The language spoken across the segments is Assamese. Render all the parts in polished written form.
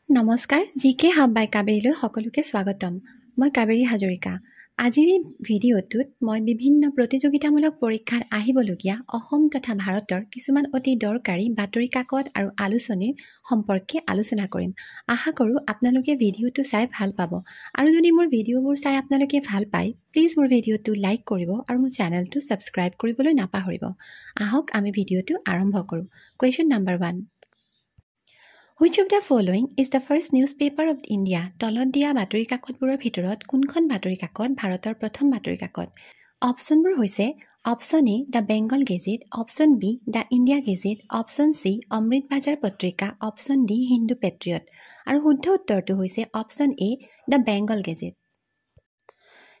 নমস্কাৰ জিকে হাব বাই কাবেৰীলৈ সকলোকে স্বাগতম মই কাবেৰী হাজৰিকা আজিৰ এই ভিডিঅ'টোত মই বিভিন্ন প্ৰতিযোগিতামূলক পৰীক্ষাত আহিবলগীয়া অসম তথা ভাৰতৰ কিছুমান অতি দৰকাৰী বাতৰি কাকত আৰু আলোচনীৰ সম্পৰ্কে আলোচনা কৰিম আশা কৰোঁ আপোনালোকে ভিডিঅ'টো চাই ভাল পাব আৰু যদি মোৰ ভিডিঅ'বোৰ চাই আপোনালোকে ভাল পায় প্লিজ মোৰ ভিডিঅ'টো লাইক কৰিব আৰু মোৰ চেনেলটো সাবস্ক্ৰাইব কৰিবলৈ নাপাহৰিব আহক আমি ভিডিঅ'টো আৰম্ভ কৰোঁ question number 1 Which of the following is the first newspaper of India? তলত দিয়া বাতৰি কাকতবোৰৰ ভিতৰত কোনখন বাতৰি কাকত ভাৰতৰ প্ৰথম বাতৰি কাকত? অপচনবোৰ হৈছে option A the Bengal Gazette, option B the India Gazette, option C Amrita Bazar Patrika, option D Hindu Patriot আৰু শুদ্ধ উত্তৰটো হৈছে option A the Bengal Gazette.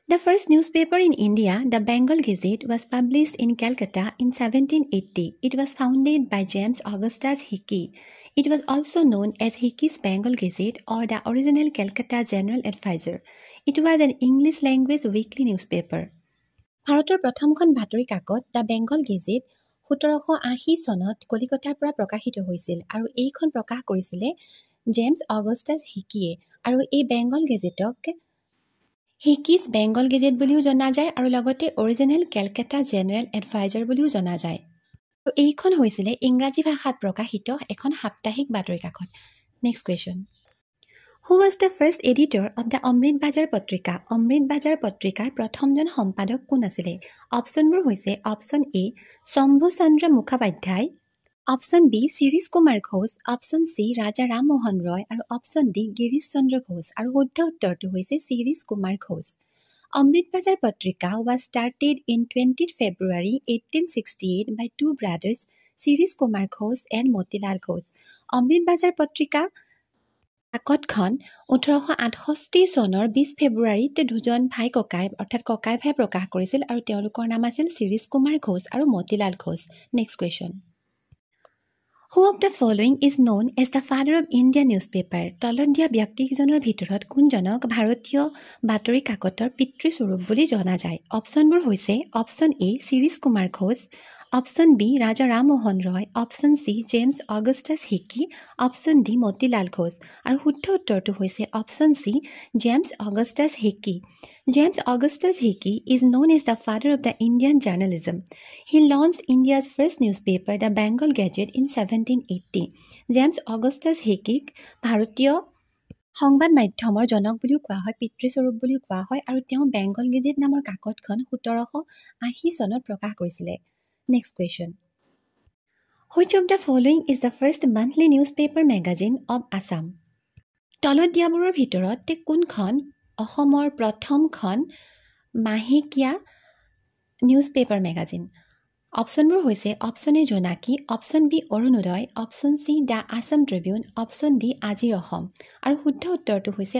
The first newspaper in India, the Bengal Gazette, was published in Calcutta in 1780. It was founded by James Augustus Hickey. It was also known as Hickey's Bengal Gazette or the original Calcutta General Advisor. It was an English language weekly newspaper. ভাৰতৰ প্ৰথমখন বাতৰি কাকত দ্য বেংগল গেজেট 1780 চনত কলিকতাৰ পৰা প্ৰকাশিত হৈছিল আৰু এইখন প্ৰকাশ কৰিছিলে জেমছ অগষ্টাছ হিকিয়ে আৰু এই বেংগল গেজেটক হিকিজ বেংগল গেজেট বুলিও জনা যায় আৰু লগতে অৰিজিনেল কেলকাতা জেনেৰেল এডভাইজাৰ বুলিও জনা যায় আৰু এইখন হৈছিলে ইংৰাজী ভাষাত প্ৰকাশিত এখন সাপ্তাহিক বাতৰি কাকত next question who was the first editor of the Amrita Bazar Patrika অমৃত বাজাৰ পত্ৰিকাৰ প্ৰথমজন সম্পাদক কোন আছিলে অপচনবোৰ হৈছে option A Shambhu Chandra Mukhopadhyay option B Shirish Kumar Ghosh option C Raja Rammohan Roy আৰু অপচন ডি গিৰীশ চন্দ্ৰ ঘোষ আৰু শুদ্ধ উত্তৰটো হৈছে শিৰীষ কুমাৰ ঘোষ অমৃত বাজাৰ পত্ৰিকা was started in 20th February 1868 by two brothers শিৰীষ Kumar Ghosh and Motilal Ghosh অমৃত বাজাৰ পত্ৰিকা কাকতখন 1868 চনৰ 20 ফেব্ৰুৱাৰীত দুজন ভাই ককাই অৰ্থাৎ ককাই ভাই প্ৰকাশ কৰিছিল আৰু তেওঁলোকৰ নাম আছিল শিৰীষ কুমাৰ ঘোষ আৰু Motilal Ghosh next question Who of the following is known as the father of Indian newspaper? তলত দিয়া ব্যক্তিজনৰ ভিতৰত কোনজনক ভাৰতীয় বাতৰি কাকতৰ পিতৃস্বৰূপ বুলি জনা যায় অপচনবোৰ হৈছে option A Shirish Kumar Ghosh option B Raja Rammohan Roy option C James Augustus Hicky option D Motilal Ghosh আৰু শুদ্ধ উত্তৰটো হৈছে option C James Augustus Hicky James Augustus Hickey is known as the father of the Indian journalism. He launched India's first newspaper, the Bengal Gazette, in 1780. James Augustus Hickey ভাৰতীয় সংবাদ মাধ্যমৰ জনক বুলিও কোৱা হয় পিতৃস্বৰূপ বুলিও কোৱা হয় আৰু তেওঁ বেংগল গেজেট নামৰ কাকতখন 1780 চনত প্ৰকাশ কৰিছিলে next question Which of the following is the first monthly newspaper magazine of Assam? তলত দিয়াবোৰৰ ভিতৰত কোনখন অসমৰ প্ৰথমখন মাহেকীয়া নিউজপেপাৰ মেগাজিন অপচনবোৰ হৈছে option A Jonaki option B Orunodoi option C the Assam Tribune option D Ajir Asom আৰু শুদ্ধ উত্তৰটো হৈছে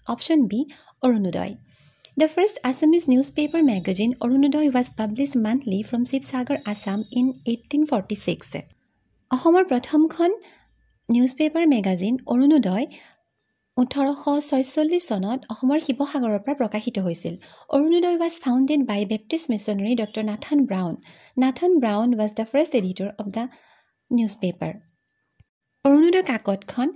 option B Orunodoi The first Assamese newspaper magazine Arunodai was published monthly from Shivsagar, Assam in 1846. অসমৰ প্ৰথমখন নিউজপেপাৰ মেগাজিন অৰুণোদয় 1846 চনত অসমৰ শিৱসাগৰৰ পৰা প্ৰকাশিত হৈছিল Orunodoi was founded by Baptist missionary Dr. Nathan Brown. Nathan Brown was the first editor of the newspaper. Orunodoi কাকতখন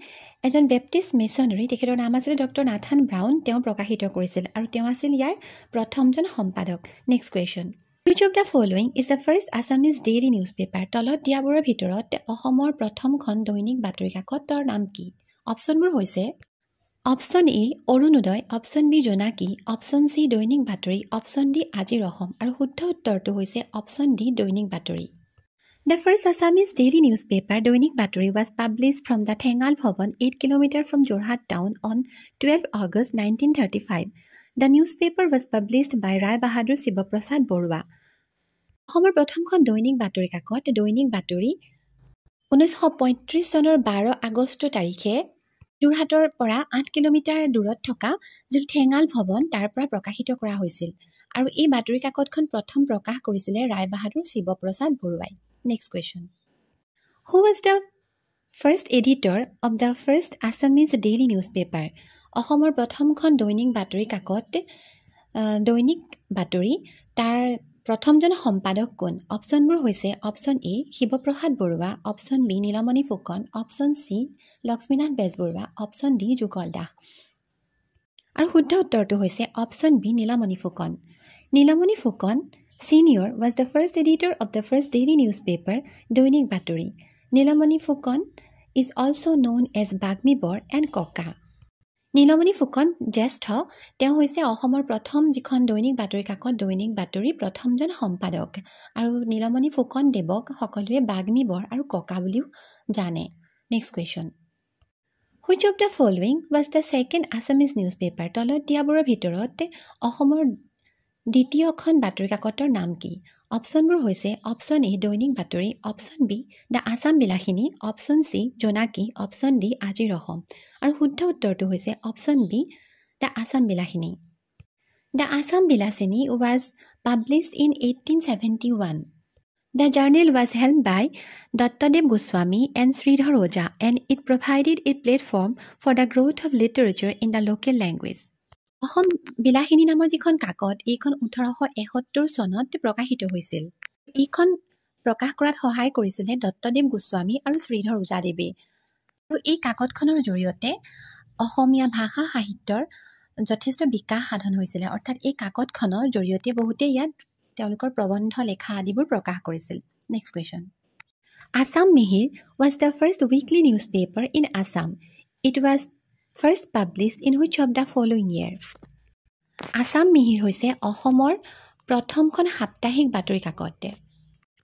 এজন বেপ্টিষ্ট মিছনাৰী তেখেতৰ নাম আছিল ডক্টৰ নাথান ব্ৰাউন তেওঁ প্ৰকাশিত কৰিছিল আৰু তেওঁ আছিল ইয়াৰ প্ৰথমজন সম্পাদক next question Which of the following is the first Assamese daily newspaper? তলত দিয়াবোৰৰ ভিতৰত অসমৰ প্ৰথমখন দৈনিক বাতৰি কাকতৰ নাম কি অপচনবোৰ হৈছে অপচন এ অৰুণোদয় অপচন বি জোনাকী অপচন চি দৈনিক বাতৰি অপচন ডি আজিৰ অসম আৰু শুদ্ধ উত্তৰটো হৈছে অপচন ডি দৈনিক বাতৰি The first Assamese daily newspaper, Doinik Baturi, was published from the Thengal Bhavan, 8 km from Jorhat town on 12 August 1935. The newspaper was published by Rai Bahadur Shiva Prasad Borua. অসমৰ প্ৰথমখন দৈনিক বাতৰি কাকত দৈনিক বাতৰি 1935 চনৰ 12 আগষ্ট তাৰিখে যোৰহাটৰ পৰা 8 কিলোমিটাৰ দূৰত থকা যিটো ঠেঙাল ভৱন তাৰ পৰা প্ৰকাশিত কৰা হৈছিল আৰু এই বাতৰি কাকতখন প্ৰথম প্ৰকাশ কৰিছিলে ৰাই বাহাদুৰ শিৱপ্ৰসাদ বৰুৱাই Next question. Who was the first editor of the first Assamese daily newspaper? অসমৰ প্ৰথমখন দৈনিক বাতৰি কাকত দৈনিক বাতৰি তাৰ প্ৰথমজন সম্পাদক কোন অপশ্যনবোৰ হৈছে option A Shivaprasad Barua option B Nilmani Phukan option C Lakshminath Bezbaroa option D Jugal Das আৰু শুদ্ধ উত্তৰটো হৈছে option B Nilmani Phukan Nilmani Phukan Senior was the first editor of the first daily newspaper, Doinik Baturi. Nilamani Fukon is also known as Bagmi Bor and Koka. Nilmoni Phukan জ্যেষ্ঠ তেওঁ হৈছে অসমৰ প্ৰথম যিখন দৈনিক বাতৰি কাকত দৈনিক বাতৰি প্ৰথমজন সম্পাদক আৰু নীলমণি ফুকন দেৱক সকলোৱে বাগ্মী বৰ আৰু ককা বুলিও জানে next question Which of the following was the second Assamese newspaper তলত দিয়াবোৰৰ ভিতৰত অসমৰ দ্বিতীয়খন বাতৰি কাকতৰ নাম কি অপশ্যনবোৰ হৈছে অপশ্যন এ দৈনিক বাতৰি option B the Assam Bilasini option C Jonaki option D Ajir Asom আৰু শুদ্ধ উত্তৰটো হৈছে option B the Assam Bilasini the Assam Bilasini was published in 1871 The journal was helmed by Dattadev Goswami and Sridhar Oja and it provided a platform for the growth of literature in the local language. Asam Bilasini নামৰ যিখন কাকত এইখন 1871 চনত প্ৰকাশিত হৈছিল এইখন প্ৰকাশ কৰাত সহায় কৰিছিল দত্তদেৱ গোস্বামী আৰু শ্ৰীধৰ ওজাদেৱে আৰু এই কাকতখনৰ জৰিয়তে অসমীয়া ভাষা সাহিত্যৰ যথেষ্ট বিকাশ সাধন হৈছিল অৰ্থাৎ এই কাকতখনৰ জৰিয়তে বহুতে ইয়াত তেওঁলোকৰ প্ৰবন্ধ লেখা আদিবোৰ প্ৰকাশ কৰিছিল next question Assam Mihir was the first weekly newspaper in Assam. It was first published in which of the following year? Assam Mihir হৈছে অসমৰ প্ৰথমখন সাপ্তাহিক বাতৰি কাকত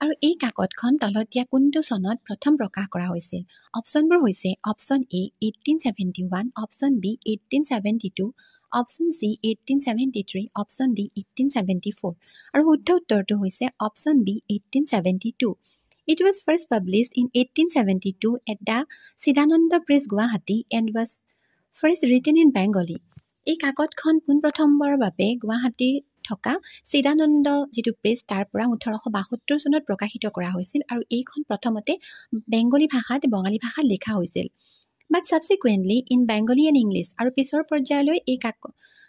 আৰু এই কাকতখন তলত দিয়া কোনটো চনত প্ৰথম প্ৰকাশ কৰা হৈছিল অপশ্যনবোৰ হৈছে option A 1871 option B 1872 option C 1873 option D 1874 আৰু শুদ্ধ উত্তৰটো হৈছে option B 1872 It was first published in 1872 at the Siddhananda Press Guwahati and was first written in Bengali. এই কাকতখন পোনপ্ৰথমবাৰৰ বাবে গুৱাহাটীৰ থকা সিদ্ধানন্দ যিটো প্ৰেছ তাৰ পৰা 1872 চনত প্ৰকাশিত কৰা হৈছিল আৰু এইখন প্ৰথমতে বেংগলী ভাষাত বঙালী ভাষাত লিখা হৈছিল but subsequently in Bengali and English আৰু পিছৰ পৰ্যায়লৈ এই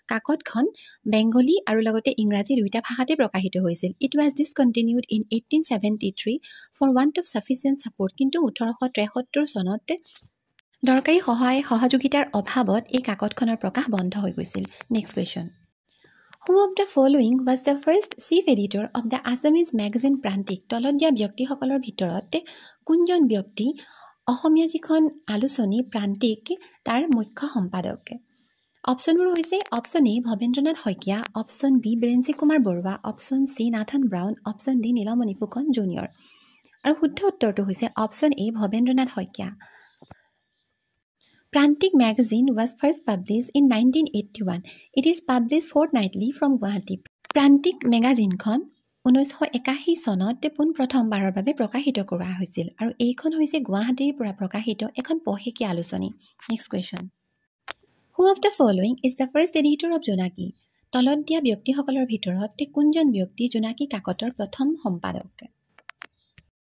কাকতখন বেংগলী আৰু লগতে ইংৰাজী দুইটা ভাষাতে প্ৰকাশিত হৈছিল It was discontinued in 1873 for want of sufficient support কিন্তু 1873 চনত দৰকাৰী সহযোগিতাৰ অভাৱত এই কাকতখনৰ প্ৰকাশ বন্ধ হৈ গৈছিল next question Who of the following was the first chief editor of the Assamese magazine Prantik তলত দিয়া ব্যক্তিসকলৰ ভিতৰত কোনজন ব্যক্তি অসমীয়া যিখন আলোচনী প্ৰান্তিক তাৰ মুখ্য সম্পাদক অপশ্যনবোৰ হৈছে option A Bhabendranath Saikia option B Biranchi Kumar Barua option C Nathan Brown option D Nilmoni Phukan junior আৰু শুদ্ধ উত্তৰটো হৈছে option A Bhabendranath Saikia Prantik magazine was first published in 1981. It is published fortnightly from Guwahati. Prantik magazineখন 1981 চনত পোনপ্ৰথমবাৰৰ বাবে প্ৰকাশিত কৰা হৈছিল আৰু এইখন হৈছে গুৱাহাটীৰ পৰা প্ৰকাশিত এখন পঢ়েকীয়া আলোচনী next question Who of the following is the first editor of Jonaki? তলত দিয়া ব্যক্তিসকলৰ ভিতৰত কোনজন ব্যক্তি জোনাকী কাকতৰ প্ৰথম সম্পাদক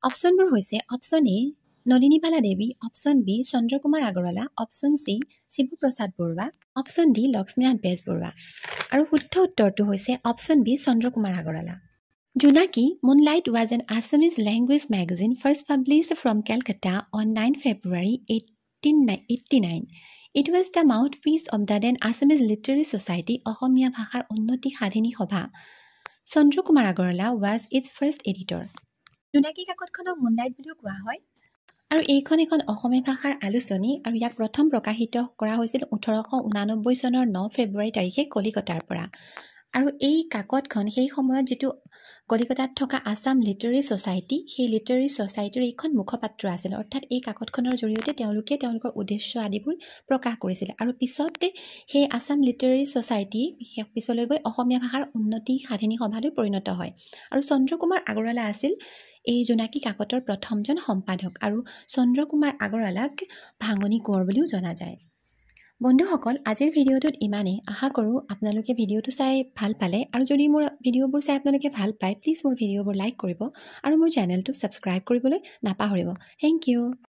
অপশ্যনবোৰ হৈছে option A Nalinibala Devi option B Chandrakumar Agarwala option C Shivaprasad Barua option D Lakshminath Bezbaroa আৰু শুদ্ধ উত্তৰটো হৈছে option B Chandrakumar Agarwala Junaki Moonlight was an Assamese language magazine first published from Calcutta on 9 February 1889. It was the mouthpiece of the then Assamese Literary Society Asamiya ভাষাৰ Unnati Sadhini Sabha Chandrakumar Agarwala was its first editor. Jonaki কাকতখনক মুনলাইট বুলিও কোৱা হয় আৰু এইখন এখন অসমীয়া ভাষাৰ আলোচনী আৰু ইয়াক প্ৰথম প্ৰকাশিত কৰা হৈছিল 1889 চনৰ 9 ফেব্ৰুৱাৰী তাৰিখে কলিকতাৰ পৰা আৰু এই কাকতখন সেই সময়ত যেটো কলিকতাত থকা আসাম লিটাৰেৰী সোসাইটি সেই লিটাৰেৰী সোসাইটিৰ এখন মুখপাত্ৰ আছিল অৰ্থাৎ এই কাকতখনৰ জৰিয়তে তেওঁলোকে তেওঁলোকৰ উদ্দেশ্য আদিবোৰ প্ৰকাশ কৰিছিল আৰু পিছতে সেই আসাম লিটাৰেৰী সোসাইটি পিছলৈ গৈ অসমীয়া ভাষাৰ উন্নতি সাধিনী সভালৈ পৰিণত হয় আৰু চন্দ্ৰকুমাৰ আগৰৱালা আছিল এই জোনাকী কাকতৰ প্ৰথমজন সম্পাদক আৰু চন্দ্ৰকুমাৰ আগৰৱালাক ভাঙনি কোঁৱৰ বুলিও জনা যায় বন্ধুসকল আজিৰ ভিডিওটোত ইমানে আশা কৰো আপোনালোকে ভিডিওটো চাই ভাল পালে আৰু যদি মোৰ ভিডিওবোৰ চাই আপোনালোকে ভাল পায় প্লিজ মোৰ ভিডিওবোৰ লাইক কৰিব আৰু মোৰ চেনেলটো সাবস্ক্ৰাইব কৰিবলৈ নাপাহৰিব থ্যাংক ইউ